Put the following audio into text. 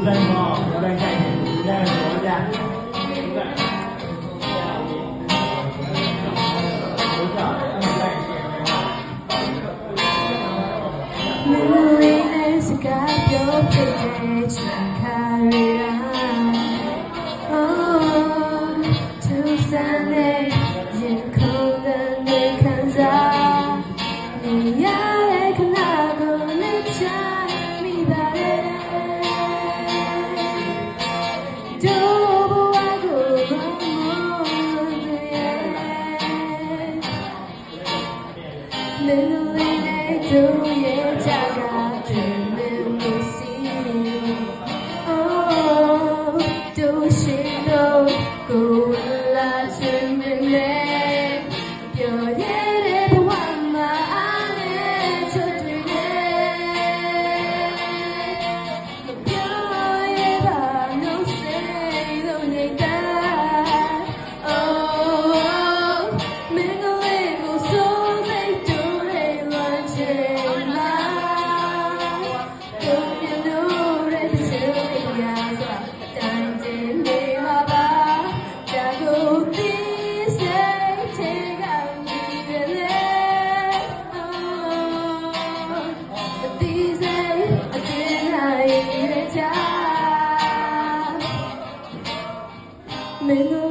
တိုင်းမောင်းလူတိုင်းကြိုက်တယ်လူတိုင်းတော့ကြမင်းလေးနဲ့စကားပြောဖြစ်တဲ့ချင်ခါရတာ Oh သူစံနဲ့ရင်ခုန်တဲ့ခံစားနေရတဲ့ခဏကိုလက်ချမိပါတယ်ဒို့ဘဝကိုမမောရဲ့မင်းလေးနဲ့တို့ရဲ့ချာကတဲ့မင်းလို့စီ Oh တို့ရှိတော့ကိုလာချင်မလဲပြောရတဲ့ဘဝမှာအားနဲ့ချွတ်တယ်ပြောရပါ no say လို့နေတာ Oh မင်းလေးကိုစိုးစိတ်တို့ရဲ့လွန်ချင်လာတို့ပြလို့တဲ့စိတ်ရစွာတိုင်းတည်းလေးမှာပါဒါကိုသိစိတ်ထဲကနေတယ်လေ Oh ဒီစိတ်အတင်းလိုက်ရကြမင်း